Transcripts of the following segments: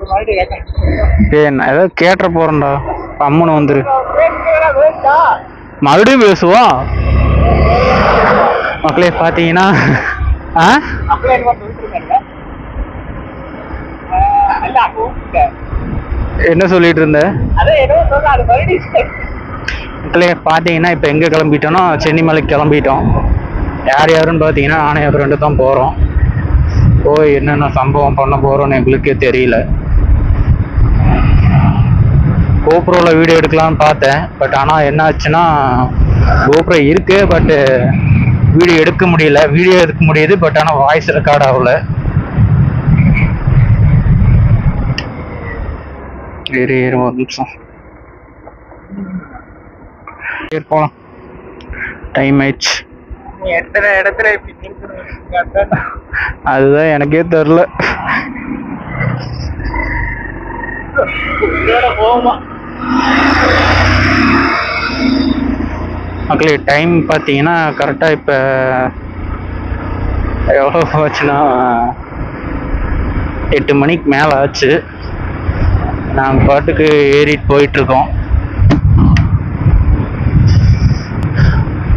ஏதாவது கேட்ட போறேன்டா, அம்மனு வந்துரு, மறுபடியும் பேசுவோம். மக்களே பாத்தீங்கன்னா என்ன சொல்லிட்டு இருந்த? மக்களே பாத்தீங்கன்னா இப்ப எங்க கிளம்பிட்டோம்னா சென்னிமலைக்கு கிளம்பிட்டோம். யார் யாருன்னு பாத்தீங்கன்னா நானே அப்புறம் ரெண்டு தான் போறோம். போய் என்னென்ன சம்பவம் பண்ண போறோம்னு எங்களுக்கே தெரியல. கோப்ரோவில் வீடியோ எடுக்கலாம்னு பார்த்தேன், பட் ஆனால் என்ன ஆச்சுன்னா கோப்ரோ இருக்கு, பட்டு வீடியோ எடுக்க முடியல. வீடியோ எடுக்க முடியுது, பட் ஆனால் வாய்ஸ் ரெக்கார்ட் ஆகல. ஒரு நிமிஷம் போகலாம், டைம் ஆயிடுச்சு. எத்தனை இடத்துல அதுதான் எனக்கே தெரில. மக்களே டைம் பார்த்தீங்கன்னா கரெக்டாக இப்போ எவ்வளோ ஆச்சுன்னா 8 மணிக்கு மேலே ஆச்சு. நாங்கள் பாட்டுக்கு ஏறிட்டு போயிட்டுருக்கோம்.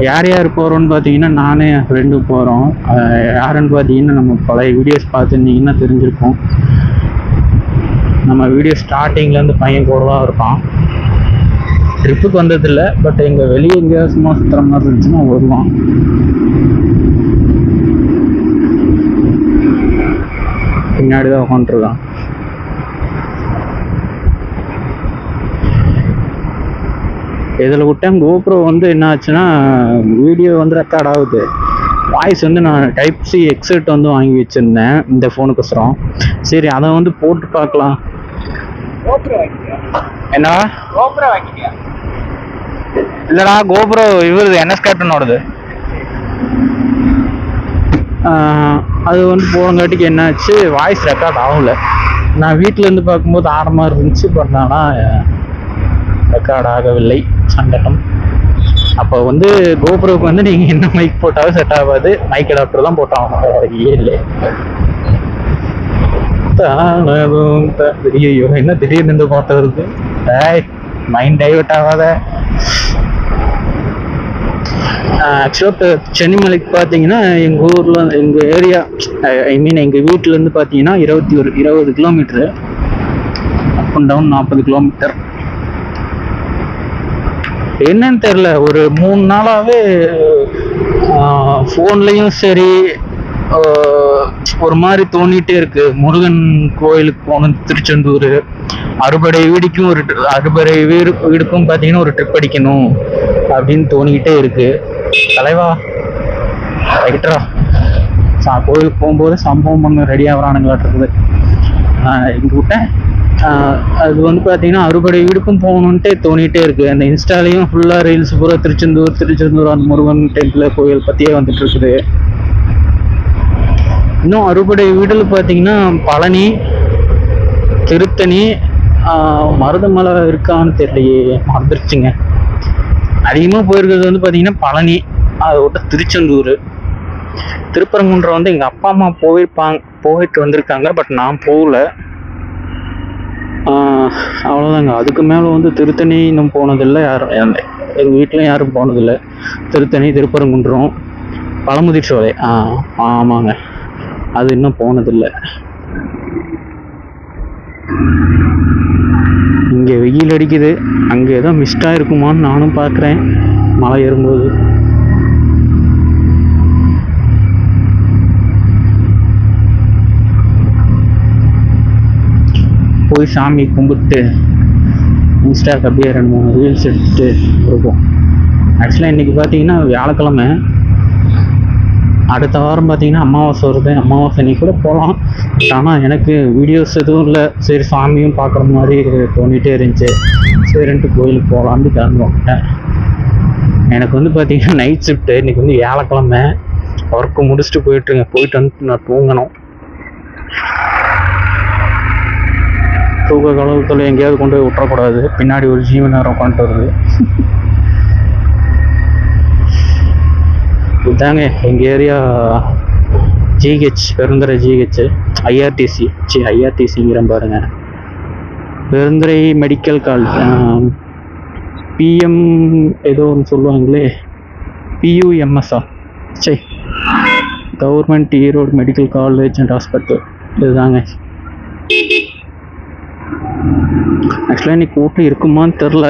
யார் யார் போகிறோன்னு பார்த்தீங்கன்னா நானே என் ஃப்ரெண்டும் போகிறோம். யாருன்னு பார்த்தீங்கன்னா நம்ம பழைய வீடியோஸ் பார்த்துருந்தீங்கன்னா தெரிஞ்சிருக்கோம். நம்ம வீடியோ ஸ்டார்டிங்லேருந்து பையன் கூட தான் இருப்பான். ட்ரிப்புக்கு வந்ததில்லை, பட் எங்கள் வெளியே எங்கேயாவது சும்மா சுற்றுற மாதிரி இருந்துச்சுன்னா வருவான். பின்னாடி தான் உட்காந்துருக்கான். இதில் விட்டேன் கோப்ரோ வந்து என்ன ஆச்சுன்னா வீடியோ வந்து ரெக்கார்ட் ஆகுது, வாய்ஸ் வந்து நான் டைப் சி ஹெட்செட் வந்து வாங்கி வச்சுருந்தேன் இந்த ஃபோனுக்கோசரம். சரி அதை வந்து போட்டு பார்க்கலாம். என்ன இல்லைடா கோப்ரோ இவருது NS கேப்டனோடது. அது வந்து போனங்காட்டிக்கு என்னாச்சு வாய்ஸ் ரெக்கார்ட் ஆகலை. நான் வீட்டிலேருந்து பார்க்கும்போது ஆரமாக இருந்துச்சு, பட் ஆனால் ரெக்கார்ட் ஆகவில்லை. சங்கடம். அப்போ வந்து கோப்ரோவுக்கு வந்து நீங்கள் என்ன மைக் போட்டாலும் செட் ஆகாது, மைக் அடாப்டர் தான் போட்டாங்க. இல்லை ஐயோ என்ன திடீர்னு இந்த பாட்டு வருது, மைண்ட் டைவர்ட் ஆகாத. ஆக்சுவலாக சென்னிமலைக்கு பார்த்தீங்கன்னா எங்கள் ஊரில் எங்கள் ஏரியா ஐ மீன் எங்கள் வீட்டிலேருந்து பார்த்தீங்கன்னா 20 kilometre, up and down 40 kilometre. என்னன்னு தெரில, ஒரு 3 நாளாகவே ஃபோன்லேயும் சரி ஒரு மாதிரி தோணிகிட்டே இருக்கு. முருகன் கோயிலுக்கு போகணும், திருச்செந்தூர் அறுபடை வீடுக்கும் பார்த்தீங்கன்னா ஒரு ட்ரிப் அடிக்கணும் அப்படின்னு தோணிக்கிட்டே இருக்கு. தலைவா ரைட்டரா கோயிலுக்கு போகும்போது சம்பவம் பண்ண ரெடி ஆகிறானுங்களாட்டு இருக்குது. எங்க விட்டேன் அது வந்து பார்த்தீங்கன்னா அறுபடை வீடுக்கும் போகணுன்ட்டே தோணிகிட்டே இருக்குது. அந்த இன்ஸ்டாலையும் ஃபுல்லாக ரீல்ஸ் பூரா திருச்செந்தூர் அந்த முருகன் டெம்பிள் கோயில் பற்றியே வந்துட்டு இருக்குது. இன்னும் அறுபடை வீடுல பார்த்தீங்கன்னா பழனி, திருத்தணி, மருதமலை இருக்கான்னு தெரியலையே, மறந்துருச்சுங்க. அதிகமாக போயிருக்கிறது வந்து பார்த்தீங்கன்னா பழனி, அதை விட்ட திருச்செந்தூர், திருப்பரங்குன்றம் வந்து எங்கள் அப்பா அம்மா போயிட்டு வந்திருக்காங்க, பட் நான் போகல. அவ்வளோதாங்க. அதுக்கு மேலே வந்து திருத்தணி இன்னும் போனதில்லை, யாரும் எங்கள் வீட்லையும் யாரும் போனதில்லை. திருத்தணி, திருப்பரங்குன்றம், பழமுதிர் சோலை, ஆமாங்க, அது இன்னும் போனதில்லை. இங்கே வெயில் அடிக்குது, அங்கே ஏதோ மிஸ்டாக இருக்குமான்னு நானும் பார்க்குறேன் மலை ஏறும்போது. போய் சாமி கும்பிட்டு இன்ஸ்டாக்கு அப்படியே 2-3 ரீல்ஸ் எடுத்துட்டு இருக்கும். ஆக்சுவலாக இன்றைக்கி பார்த்தீங்கன்னா வியாழக்கிழமை, அடுத்த வாரம் பார்த்தீங்கன்னா அமாவாசை வருது. அமாவாசை அன்றைக்கி கூட போகலாம், ஆனால் எனக்கு வீடியோஸ் எதுவும் இல்லை. சரி சாமியும் பார்க்குற மாதிரி தோணிகிட்டே இருந்துச்சு, சரின்ட்டு கோயிலுக்கு போகலான்னு கிளம்பி வந்துட்டேன். எனக்கு வந்து பார்த்தீங்கன்னா நைட் ஷிஃப்ட்டு, இன்றைக்கி வந்து வியாழக்கிழமை, ஒர்க்கு முடிச்சுட்டு போயிட்டு வந்து நான் தூங்கணும். தூக்க கலவரத்தில் எங்கேயாவது கொண்டு போய் விட்டுறக்கூடாது, பின்னாடி ஒரு ஜீவன் உட்காந்துட்டு வருது. இதாங்க எங்கள் ஏரியா ஜிஹெச், பெருந்துறை ஜிஹெச், ஐஆர்டிசிங்கிற பாருங்க. பெருந்துறை மெடிக்கல் காலேஜ், பிஎம் ஏதோ ஒன்று சொல்லுவாங்களே, பியூஎம்எஸ்ஆ, சரி, government Erode medical college and hospital, இதுதாங்க. ஆக்சுவலாக இன்னைக்கு கூட்டம் இருக்குமான்னு தெரில.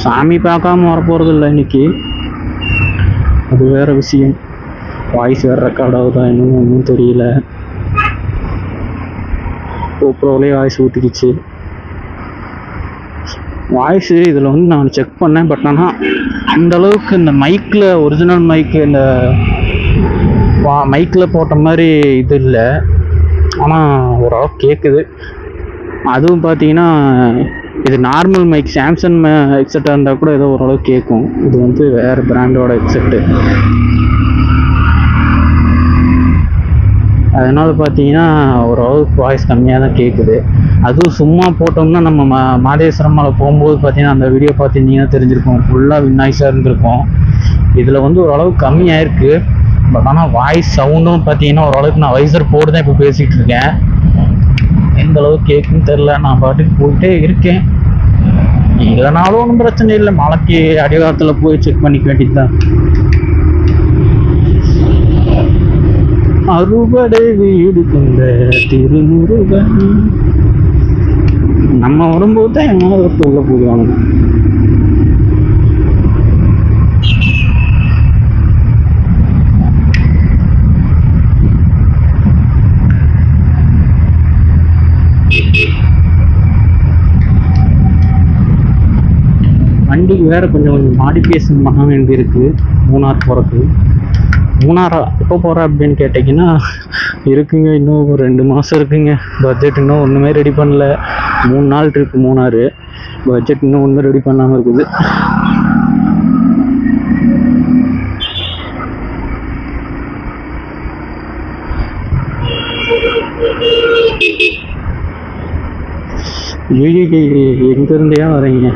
சாமி பார்க்காம வரப்போகிறது இல்லை இன்னைக்கு, அது வேற விஷயம். வாய்ஸ் வேறு ரெக்கார்ட் ஆகுதா என்னன்னு ஒன்றும் தெரியல. கோப்ரோவிலே வாய்ஸ் ஊற்றிக்கிச்சு. வாய்ஸு இதில் வந்து நான் செக் பண்ணேன், பட் ஆனால் அந்தளவுக்கு இந்த மைக்கில், ஒரிஜினல் மைக்கு, இந்த மைக்கில் போட்ட மாதிரி இது இல்லை. ஆனால் ஓரளவுக்கு கேட்குது. அதுவும் பார்த்தீங்கன்னா இது நார்மல் மைக், சாம்சங் ஹெட்செட்டாக இருந்தால் கூட ஏதோ ஓரளவுக்கு கேட்கும். இது வந்து வேறு பிராண்டோட ஹெட்செட்டு. அதனால் பார்த்தீங்கன்னா ஓரளவுக்கு வாய்ஸ் கம்மியாக தான் கேட்குது. அதுவும் சும்மா போட்டோம்னா நம்ம மாதேஸ்வரம் மலை போகும்போது பார்த்தீங்கன்னா அந்த வீடியோ பார்த்துருந்தீங்கன்னா தெரிஞ்சிருக்கும், ஃபுல்லாக வின்னாய்ஸாக இருந்திருக்கும். இதில் வந்து ஓரளவுக்கு கம்மியாக இருக்குது. பட் ஆனால் வாய்ஸ் சவுண்டும் பார்த்தீங்கன்னா ஓரளவுக்கு நான் வைசர் போட்டு தான் இப்போ பேசிகிட்டு இருக்கேன். எந்த அளவுக்கு கேட்குன்னு தெரில. நான் பாட்டுக்கு போயிட்டே இருக்கேன். இல்லைனாலும் ஒன்றும் பிரச்சனை இல்லை, மலைக்கு அடிவாரத்தில் போய் செக் பண்ணிக்க வேண்டியது தான். அறுபடை வீடு கொண்ட திருமுருகன். நம்ம வரும்போது தான் எங்களால் ஒருத்தர் உள்ள போடுவாங்க. வண்டிக்கு வேற கொஞ்சம் மாடிஃபிகேஷன் பண்ண வேண்டியிருக்கு மூணார் போகிறதுக்கு. மூணாரா எப்போ போகிறேன் அப்படின்னு கேட்டிங்கன்னா இருக்குங்க, இன்னும் ஒரு 2 மாதம் இருக்குங்க. பட்ஜெட் இன்னும் ஒன்றுமே ரெடி பண்ணல. 3 நாள் ட்ரிப்பு மூணாறு, பட்ஜெட் இன்னும் ஒன்றும் ரெடி பண்ணாமல் இருக்குது. எங்கேருந்தே வரீங்க?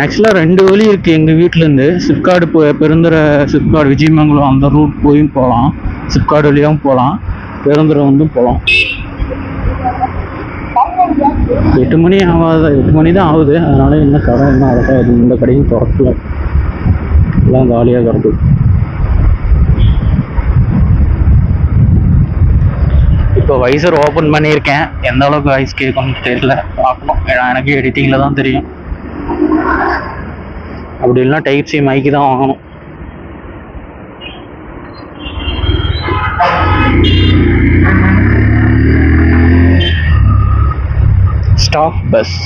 ஆக்சுவலாக 2 வழி இருக்குது எங்கள் வீட்டிலேருந்து. சிப்காடு பெருந்துறை, சிப்காடு விஜயமங்கலம் அந்த ரூட் போயும் போகலாம், சிப்காடு வழியாகவும் போகலாம், பெருந்துறை வந்து போகலாம். 8 மணி ஆகாது, 8 மணி தான் ஆகுது. அதனால என்ன கடை என்ன அழகாக இது, இந்த கடையும் திறக்கல, எல்லாம் காலியாக கிடக்கு. இப்போ வைசர் ஓப்பன் பண்ணியிருக்கேன். எந்த அளவுக்கு வாய்ஸ் கேட்கணும்னு தெரியல, பார்க்கணும். ஏன்னா எனக்கு எடிட்டிங்கில் தான் தெரியும். அப்படி இல்லைனா டைப் சி மைக்கு தான் வாங்கணும். Stop bus.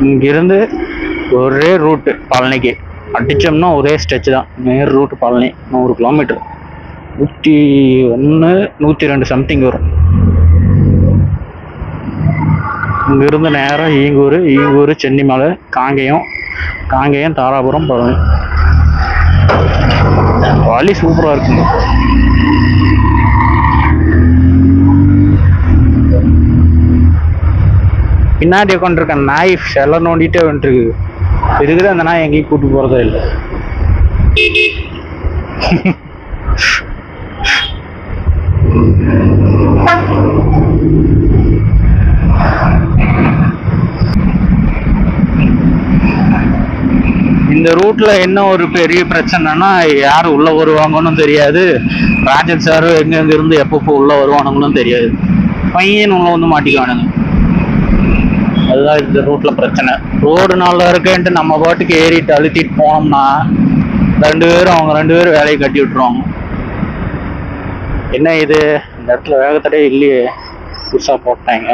இங்கிருந்து ஒரே ரூட்டு பழனிக்கு அடித்தோம்னா ஒரே ஸ்ட்ரெச் தான், நேர் ரூட்டு பழனி. 100 கிலோமீட்டர், 101 102 சம்திங் வரும். இங்கிருந்து நேராக ஈங்கூர் சென்னிமலை, காங்கேயம் தாராபுரம், பழனி. வழி சூப்பராக இருக்குங்க. பின்னாடி உட்காந்துருக்க நாய் செல்ல நோண்டிட்டே வந்துருக்கு. இருக்குது அந்த நாய் எங்கேயும் கூட்டு போகிறதே இல்லை. இந்த ரூட்ல என்ன ஒரு பெரிய பிரச்சனைனா, யார் உள்ள வருவாங்கன்னு தெரியாது. ராஜன் சார் எங்க இருந்து எப்பப்போ உள்ள வருவானுங்களும் தெரியாது. பையன் உள்ள வந்து மாட்டிக்குவானுங்க. அதுதான் இந்த ரூட்ல பிரச்சனை. ரோடு நல்லா இருக்குன்ட்டு நம்ம பாட்டுக்கு ஏறிட்டு அழுத்திட்டு போனோம்னா அவங்க ரெண்டு பேரும் வேலையை கட்டி விட்டுருவாங்க. என்ன இது, இந்த இடத்துல வேகத்தடே இல்லையே, புதுசா போட்டாங்க.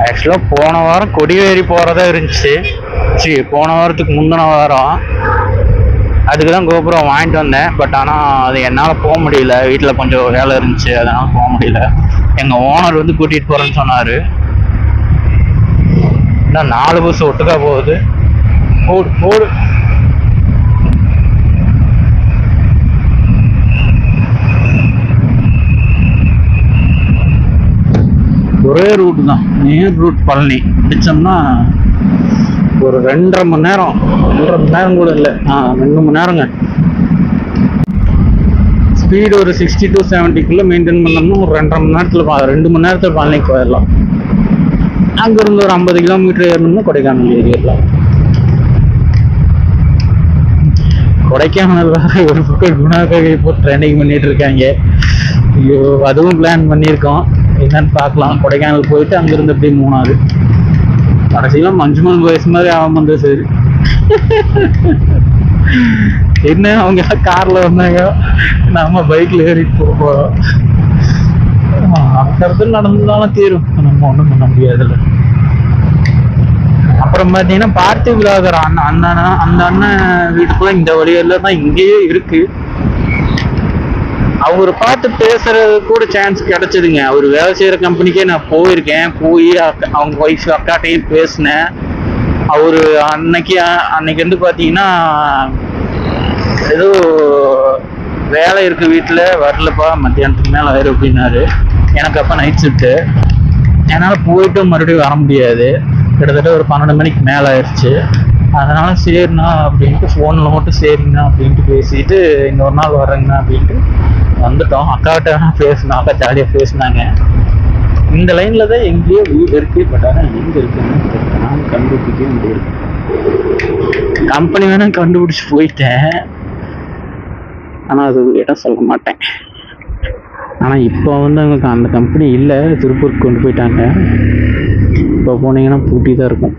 ஆக்சுவலாக போன வாரம் கொடிவேரி போகிறதா இருந்துச்சு. சரி, போன வாரத்துக்கு முந்தின வாரம் அதுக்கு தான் கோபுரம் வாங்கிட்டு வந்தேன். பட் ஆனால் அது என்னால் போக முடியல, வீட்டில் கொஞ்சம் வேலை இருந்துச்சு, அதனால் போக முடியல. எங்கள் ஓனர் வந்து கூட்டிகிட்டு போகிறேன்னு சொன்னார். இன்னும் 4 பஸ் ஒட்டுக்கா போகுது. ஓடு ஓடு. ஒரே ரூட் தான், நேர் ரூட் பழனி. பிடிச்சோம்னா ஒரு 2.5 மணி நேரம், 2.5 மணி நேரம் கூட இல்லை, 2 மணி நேரங்க. ஸ்பீடு ஒரு 60 to 70 மெயின்டைன் பண்ணோம்னா ஒரு 2.5 மணி நேரத்தில் 2 மணி நேரத்தில் பழனிக்கு போயிடலாம். அங்கிருந்து ஒரு 50 கிலோமீட்டர் ஏறணும்னா கொடைக்கானல் ஏறிடலாம். கொடைக்கானல் வேற ஒரு பக்கம் குணாகை போட்டு ட்ரெண்டிங் பண்ணிட்டு இருக்காங்க. ஐயோ, அதுவும் பிளான் பண்ணியிருக்கோம், என்னன்னு பார்க்கலாம். கொடைக்கானல் போயிட்டு அங்கிருந்து அப்படியே மூணாவது. கடைசியெல்லாம் மஞ்சுமல் வயசு மாதிரி ஆகும் வந்து. சரி, என்ன அவங்க கார்ல வந்தாங்க, நம்ம பைக்ல ஏறிட்டு போறோம். அக்கிறது நடந்தாலும் தீரும், நம்ம ஒண்ணும் பண்ண முடியாதுல்ல. அப்புறம் பாத்தீங்கன்னா பார்த்தி விலாகர் அந்த அண்ணன் வீட்டுக்குள்ள இந்த வழியெல்லாம் தான் இங்கேயே இருக்கு. அவரை பார்த்து பேசுறது கூட சான்ஸ் கிடைச்சதுங்க. அவர் வேலை செய்யற கம்பெனிக்கே நான் போயிருக்கேன். போய் அவங்க ஒய்ஃப் அக்காட்டையும் பேசினேன். அவரு அன்னைக்கு வந்து பாத்தீங்கன்னா ஏதோ வேலை இருக்கு வீட்டுல, வரலப்பா, மத்தியானத்துக்கு மேல ஆயிரும் அப்படின்னாரு. எனக்கு அப்ப நைட் ஷிஃப்ட்டு, என்னால போயிட்டு மறுபடியும் வர முடியாது. கிட்டத்தட்ட ஒரு 12 மணிக்கு மேல ஆயிடுச்சு. அதனால சரிண்ணா அப்படின்ட்டு போன்ல மட்டும் சரிங்கண்ணா அப்படின்ட்டு பேசிட்டு இன்னொரு நாள் வர்றேங்கண்ணா அப்படின்ட்டு வந்துட்டோம். அக்காட்ட பேசினோம், அக்கா ஜாலியா பேசினாங்க. இந்த லைன்ல தான் எங்கேயோ வீடு இருக்கு, பட் ஆனால் எங்க இருக்குன்னு நான் கண்டுபிடிக்கவே முடியல. கம்பெனி வேணா கண்டுபிடிச்சு போயிட்டேன், ஆனா அது இடம் சொல்ல மாட்டேன். ஆனா இப்போ வந்து அங்க அந்த கம்பெனி இல்லை, திருப்பூருக்கு கொண்டு போயிட்டாங்க. இப்போ போனீங்கன்னா பூட்டி தான் இருக்கும்.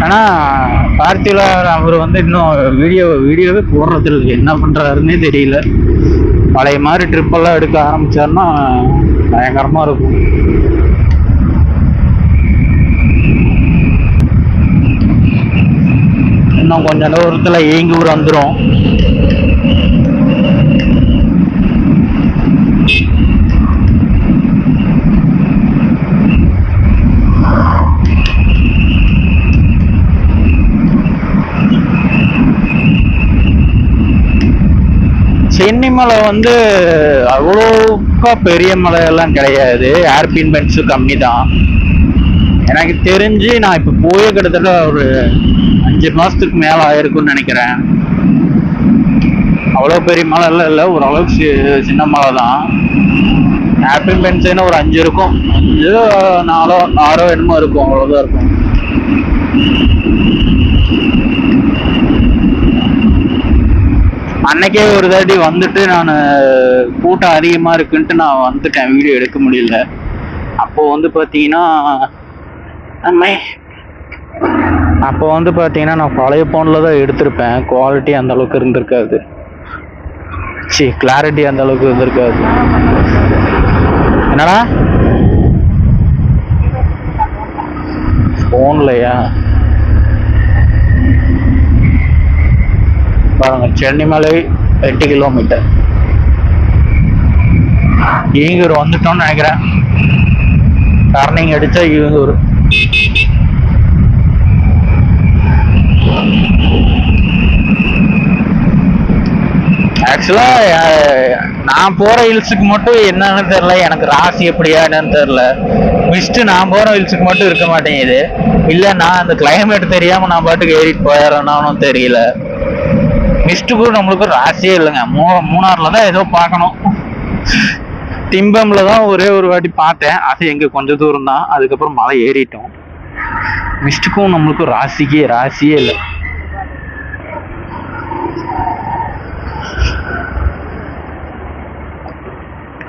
ஆனா பார்த்தில அவர் வந்து இன்னும் வீடியோவே போடுறது இல்லை, என்ன பண்றாருன்னே தெரியல. பழைய மாதிரி ட்ரிப் எல்லாம் எடுக்க ஆரம்பிச்சாருன்னா பயங்கரமா இருக்கும். இன்னும் கொஞ்ச தூரத்துல ஏங்கூர் வந்துடும். சென்னி மலை வந்து அவ்வளோக்கா பெரிய மலையெல்லாம் கிடையாது, ஏர்பின் பென்ஸும் கம்மி தான். எனக்கு தெரிஞ்சு நான் இப்போ போய் கிட்டத்தட்ட ஒரு 5 மாசத்துக்கு மேலே ஆயிருக்குன்னு நினைக்கிறேன். அவ்வளோ பெரிய மலை எல்லாம் இல்லை, ஓரளவுக்கு சின்ன மலை தான். ஏர்பின் பென்ஸ்னா ஒரு 5 இருக்கும், 5 4 6 என்னமோ இருக்கும், அவ்வளோதான் இருக்கும். அன்னைக்கே ஒரு தாட்டி வந்துட்டு நான் கூட்டம் அதிகமா இருக்குன்ட்டு நான் வந்துட்டேன், வீடியோ எடுக்க முடியல. அப்போ வந்து பாத்தீங்கன்னா நான் பழைய போன்ல தான் எடுத்திருப்பேன். குவாலிட்டி அந்த அளவுக்கு இருந்திருக்காது, கிளாரிட்டி அந்த அளவுக்கு இருந்திருக்காது. என்னடா போன்லையா பாருங்க, சென்னிமலை 8 கிலோமீட்டர். ஈங்கூர் வந்துட்டோம்னு நினைக்கிறேன். டர்னிங் அடிச்சா ஈங்கூர். ஆக்சுவலா நான் போற ஹில்ஸுக்கு மட்டும் என்னன்னு தெரியல, எனக்கு ராசி எப்படியா என்னன்னு தெரியல. மிஸ்ட் நான் போற ஹில்ஸுக்கு மட்டும் இருக்க மாட்டேங்குது. இல்ல நான் அந்த கிளைமேட் தெரியாம நான் பாட்டுக்கு ஏறிட்டு போயிடறேன்னு தெரியல. மிஸ்டுக்கும் நம்மளுக்கு ராசியே இல்லைங்க. மூணாறுல தான் ஏதோ பார்க்கணும். திம்பம்ல தான் ஒரே ஒரு வாட்டி பார்த்தேன், அது எங்க கொஞ்சம் தூரம் தான். அதுக்கப்புறம் மலை ஏறிட்டோம். மிஸ்டுக்கும் நம்மளுக்கும் ராசியே இல்லை.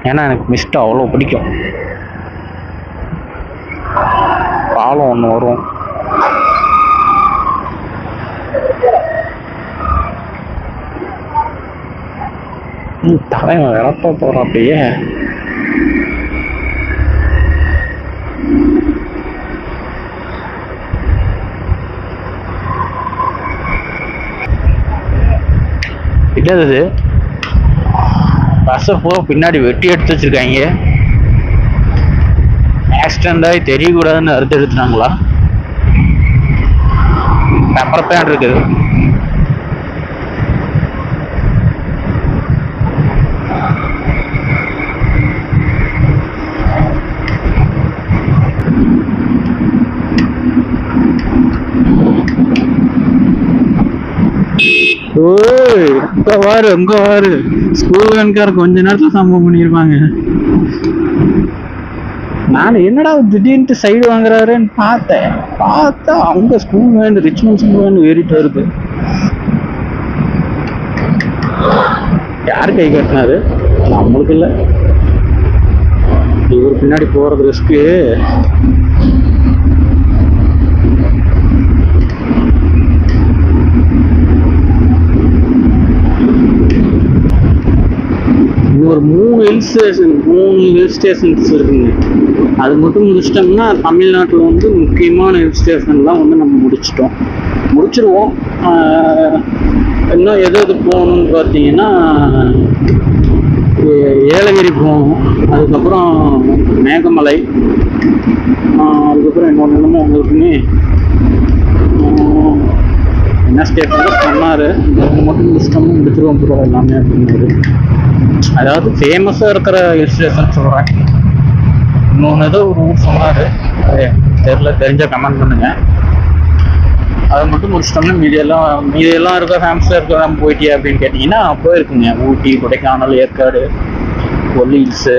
ஏன்னா எனக்கு மிஸ்ட் அவ்வளோ பிடிக்கும். பாலம் ஒன்று வரும், தலைவன் இறப்ப போறான் அப்படியே. என்னது பஸ்ஸை பூரா பின்னாடி வெட்டி எடுத்து வச்சிருக்காங்க. ஆக்சிடென்ட் ஆகி தெரியக்கூடாதுன்னு அறுத்து எடுத்துனாங்களா? பெப்பர் பேன் இருக்குது. அங்க வாரு ஸ்கூல் வேன்கார கொஞ்ச நேரத்துல சம்பவம் பண்ணிருப்பாங்க. நான் என்னடா திடீர்னு சைடு வாங்குறாருன்னு பார்த்தா அவங்க school van Richmond school van ஏறிட்டு வருது. யாரு கை கட்டினாரு? நம்மளுக்கு இல்ல, இவர் பின்னாடி போறது ரிஸ்க்கு. ஒரு 3 ஹில் ஸ்டேஷன்ஸ் இருக்குங்க. அது மட்டும் முடிச்சிட்டோம்னா தமிழ்நாட்டில் வந்து முக்கியமான ஹில் ஸ்டேஷன்லாம் வந்து நம்ம முடிச்சிருவோம். இன்னும் எது போகணும்னு பார்த்தீங்கன்னா ஏலகிரி போகணும், அதுக்கப்புறம் மேகமலை, அதுக்கப்புறம் இன்னொன்று உங்களுக்குமே என்ன ஸ்டேஷன் சொன்னார், மட்டும் முடிச்சிருவோம் ப்ரோ எல்லாமே அப்படின்னாரு. அதாவது ஃபேமஸாக இருக்கிற ஹில் ஸ்டேஷன் சொல்கிறேன். இன்னொன்று ஏதோ ஒரு ஊர் சொன்னார், தெரிஞ்ச கமெண்ட் பண்ணுங்க. அதை மட்டும் முடிச்சிட்டோம்னா மீதியெல்லாம் இருக்க ஃபேமஸாக இருக்க நம்ம போயிட்டியா அப்படின்னு கேட்டிங்கன்னா போயிருக்குங்க. ஊட்டி, கொடைக்கானல், ஏற்காடு, கொல்லி ஹில்ஸு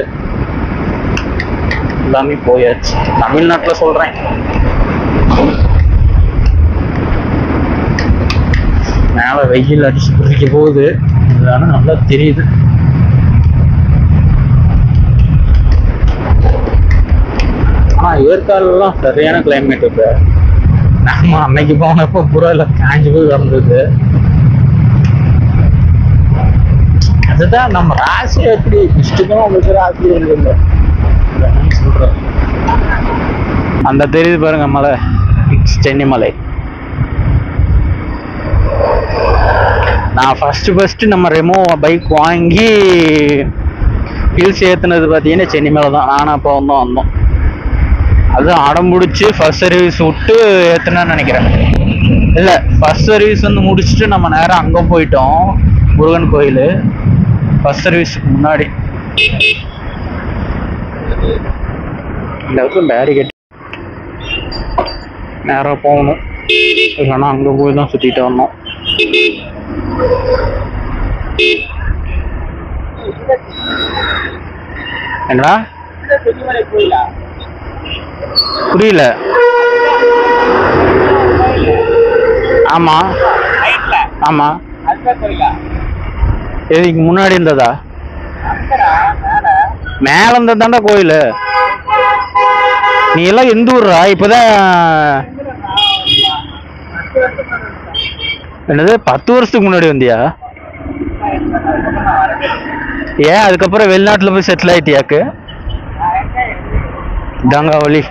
எல்லாமே போயாச்சு. தமிழ்நாட்டில் சொல்கிறேன். மேலே வெயில் அடிச்சு பிடிக்க போகுது, இதெல்லாம் நல்லா தெரியுது. ஆனால் ஏற்காடுலாம் சரியான கிளைமேட். இப்போ நம்ம அன்னைக்கு போனப்போ பூரா இல்லை காஞ்சி போய் வந்தது. அதுதான் நம்ம ராசி. எப்படி இஷ்டத்துக்கும் உங்களுக்கு ராசி இல்லை சொல்றோம். அந்த தெரியுது பாருங்க மலை, சென்னி மலை. நான் ஃபர்ஸ்ட் நம்ம ரெமோ பைக் வாங்கி ஹில்ஸ் ஏற்றுனது பார்த்தீங்கன்னா சென்னி மேலே தான். நானும் அப்போ வந்தோம். அது அடம்பிடிச்சு ஃபர்ஸ்ட் சர்வீஸ் விட்டு ஏற்றுனேன்னு நினைக்கிறேன். இல்லை, ஃபர்ஸ்ட் சர்வீஸ் வந்து முடிச்சுட்டு நம்ம நேரம் அங்கே போயிட்டோம், முருகன் கோயில். ஃபர்ஸ்ட் சர்வீஸுக்கு முன்னாடி இந்த இடத்துல பேரிகேட் நேராக போகணும், இல்லைன்னா அங்கே போய் தான் சுற்றிட்டு வரணும். என்னடா புரியல? ஆமா ஆமா, இதுக்கு முன்னாடி இருந்ததா? மேல இருந்ததாண்டா கோயில். நீ எல்லாம் எந்த ஊர்ரா? இப்பதான் என்னது 10 வருஷத்துக்கு முன்னாடி வந்தியா? ஏன் அதுக்கப்புறம் வெளிநாட்டுல போய் செட்டில் ஆயிட்டியாக்கு? தங்காவளி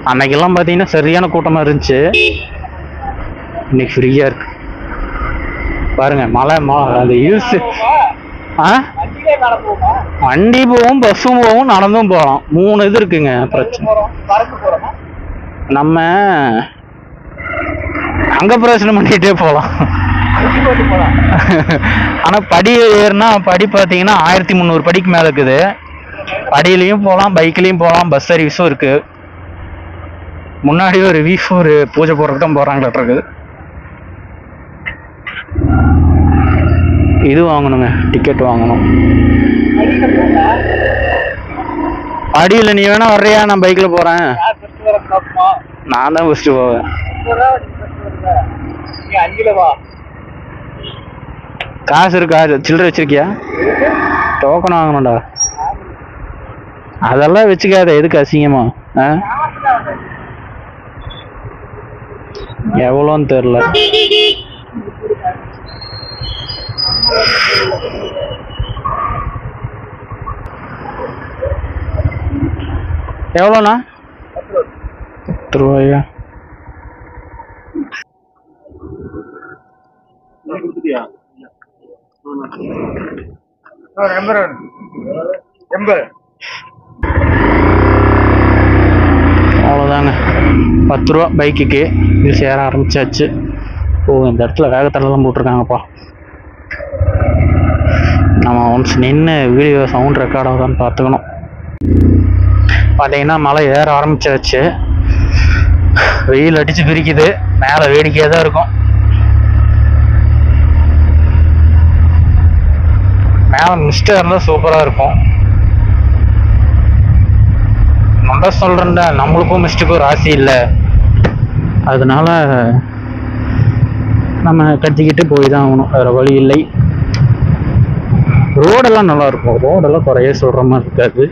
அன்னைக்கெல்லாம் பார்த்தீங்கன்னா சரியான கூட்டமாக இருந்துச்சு. இன்னைக்கு ஃப்ரீயாக இருக்கு பாருங்க. மலை அந்த ஹில்ஸ். வண்டி போகும், பஸ்ஸும் போகும், நடந்தும் போகலாம். 3 இது இருக்குங்க. பிரச்சனை நம்ம அங்க பிரச்சனை பண்ணிட்டே போகலாம். ஆனால் படி ஏறுனா படி பார்த்தீங்கன்னா 1300 படிக்கு மேலே இருக்குது. படியிலையும் போகலாம், பைக்லையும் போகலாம், பஸ் சர்வீஸும் இருக்கு. முன்னாடி ஒரு ஒரு பூஜை போடுறதுக்கு தான் போறாங்களாட்டு இருக்குது. இது வாங்கணுங்க, டிக்கெட் வாங்கணும். படியில் நீ வேணா வர்றியா? நான் பைக்ல போறேன். நான் தான் ஃபர்ஸ்ட் போவேன். காசு இருக்கா? சில்லறை வச்சிருக்கியா? டோக்கன் வாங்கணும்டா. அதெல்லாம் வச்சுக்காத, எதுக்கு அசிங்கமா? எவ்வளோன்னு தெரியல. எவ்வளோண்ணா? 10 ரூபாயா? அவ்வளோதாங்க, 10 ரூபா பைக்குக்கு. இது சேர ஆரம்பிச்சாச்சு. ஓ, இந்த இடத்துல வேகத்தெல்லாம் போட்டிருக்காங்கப்பா. நம்ம ஒன்ஸ் நின்று வீடியோ சவுண்ட் ரெக்கார்ட் ஆகுதான்னு பார்த்துக்கணும். பார்த்தீங்கன்னா மழை ஏற ஆரம்பிச்சாச்சு. வெயில் அடித்து பிரிக்குது. மேலே வேடிக்கையாக தான் இருக்கும். மேலே மிஸ்டாக இருந்தால் சூப்பராக இருக்கும். நம்ம சொல்கிறேன்டா, நம்மளுக்கும் மிஸ்டுக்கும் ராசி இல்லை. அதனால நம்ம கத்திக்கிட்டு போய் தான் ஆகணும், வேறு வழி இல்லை. ரோடெல்லாம் நல்லாயிருக்கும். ரோடெல்லாம் குறைய சொல்கிற மாதிரி இருக்காது.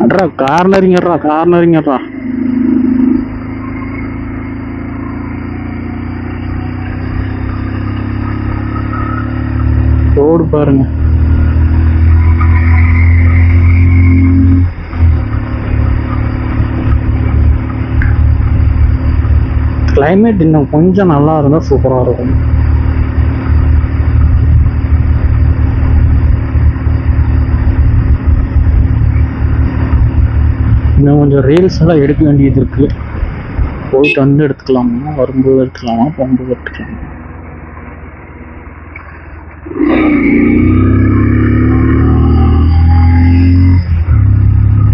அட்ரா கார்னரிங்கட்ரா, கார்னரிங்கட்ரா. ரோடு பாருங்க. கிளைமேட் இன்னும் கொஞ்சம் நல்லா இருந்தால் சூப்பராக இருக்கும். இன்னும் கொஞ்சம் ரீல்ஸ் எல்லாம் எடுக்க வேண்டியது இருக்கு. போயிட்டு வந்து எடுத்துக்கலாமா, வரும்போது எடுத்துக்கலாமா, போகும்போது எடுத்துக்கலாமா?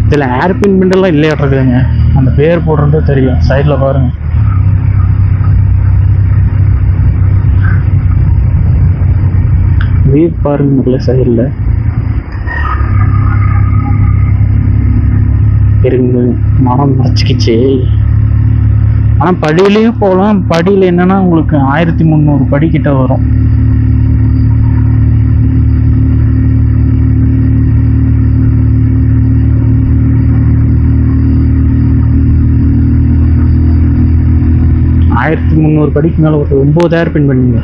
இதில் ஏர்பின் பிண்டெல்லாம் இல்லையாட்டுருக்குதுங்க. அந்த பேர் போடுறது தெரியும். சைடில் பாருங்க. வீட் பாருங்க சைடில் இருந்து மரம் மறைச்சிக்கிச்சு. ஆனால் படியிலையும் போகலாம். படியில் என்னன்னா உங்களுக்கு 1300 படிக்கிட்ட வரும். படிக்கு மேலே ஒரு 9000 பின் பண்ணீங்க.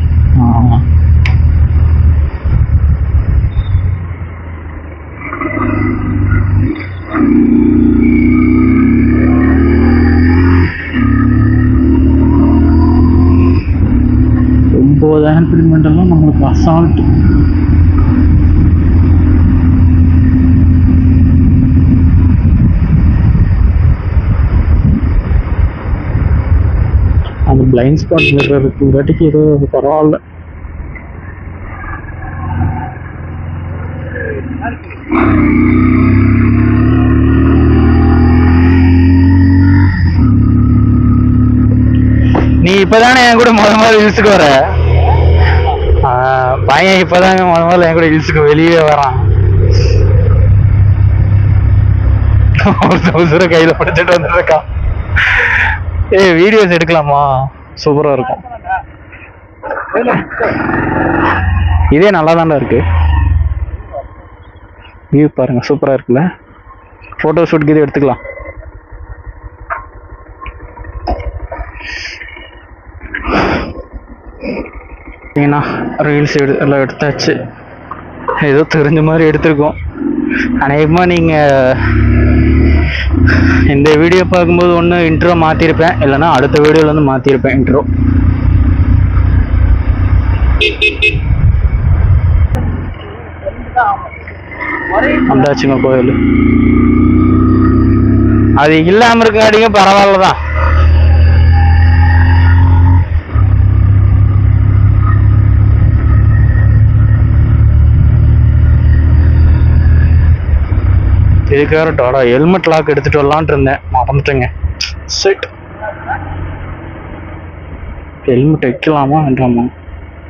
எல்லாம் நம்மளுக்கு அசால்ட். அந்த பிளைண்ட் ஸ்பாட் மிரர் இருக்குங்காட்டிக்கு ஏதோ பரவாயில்ல. நீ இப்பதானே என் கூட முதல்ல ஹில்ஸுக்கு வர? பையன் இப்பதாங்க முதல்ல என் கூட ஹில்ஸுக்கு வெளியே வரான். ஒரு கையில பிடிச்சிட்டு வந்துருக்கான். வீடியோஸ் எடுக்கலாமா? சூப்பரா இருக்கும். இதே நல்லா தானே இருக்கு. வியூ பாருங்க, சூப்பரா இருக்குல்ல. போட்டோ ஷூட்க்கு இது எடுத்துக்கலாம். ஏன்னா ரீல்ஸ் எல்லாம் எடுத்தாச்சு. ஏதோ தெரிஞ்ச மாதிரி எடுத்திருக்கோம். அநேகமாக நீங்கள் இந்த வீடியோ பார்க்கும்போது ஒன்று இன்ட்ரோ மாற்றிருப்பேன், இல்லைன்னா அடுத்த வீடியோவில் வந்து மாற்றிருப்பேன் இன்ட்ரோ. வந்தாச்சுங்க கோயில். அது இல்லாமல் இருக்காடிங்க பரவாயில்ல தான். இதுக்காக டாடா ஹெல்மெட் லாக் எடுத்துட்டு வரலான்ட்டு இருந்தேன், மறந்துட்டேங்க. செட் ஹெல்மெட் வைக்கலாமா வேண்டாமா?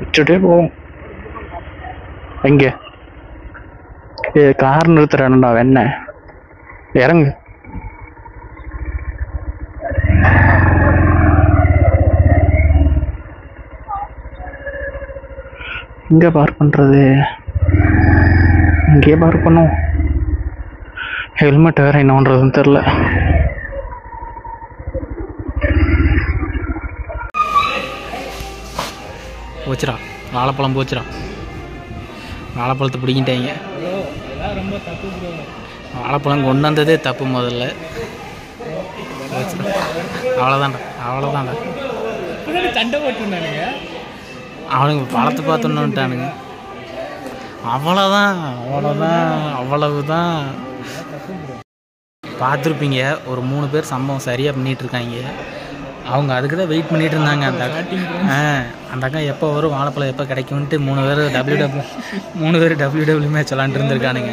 வச்சுட்டே போவோம். எங்க கார் நிறுத்துறேன்டா வெண்ண இறங்கு. இங்க பார்க் பண்றது? இங்கே பார்க் பண்ணும். ஹெல்மெட் வேற என்ன பண்றதுன்னு தெரியல. போச்சுரா வாழைப்பழம், போச்சுரா வாழைப்பழத்தை பிடிக்கிட்டாங்க. வாழைப்பழம் கொண்டு வந்ததே தப்பு முதல்ல. அவ்வளோதான்டா, அவ்வளோதான்டா. சண்டை போட்டுருந்தானுங்க. அவனுங்க படத்தை பார்த்துன்னுட்டானுங்க. அவ்வளவுதான் பார்த்துருப்பீங்க. ஒரு 3 பேர் சம்பவம் சரியாக பண்ணிகிட்டு இருக்காங்க. அவங்க அதுக்கு தான் வெயிட் பண்ணிகிட்டு இருந்தாங்க. அந்த அக்கா எப்போ வரும், வாழைப்பழம் எப்போ கிடைக்கும்ன்ட்டு 3 பேர் டபிள்யூ மேட்ச் விளாண்டு இருந்திருக்கானுங்க.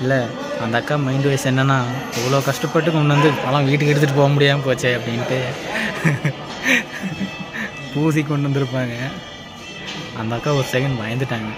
இல்லை, அந்த அக்கா மைண்ட் வைஸ் என்னென்னா, இவ்வளோ கஷ்டப்பட்டு கொண்டு வந்து பழம் வீட்டுக்கு எடுத்துகிட்டு போக முடியாமல் போச்சே அப்படின்ட்டு பூசி கொண்டு வந்திருப்பாங்க. அந்த அக்கா ஒரு செகண்ட் பயந்துட்டாங்க.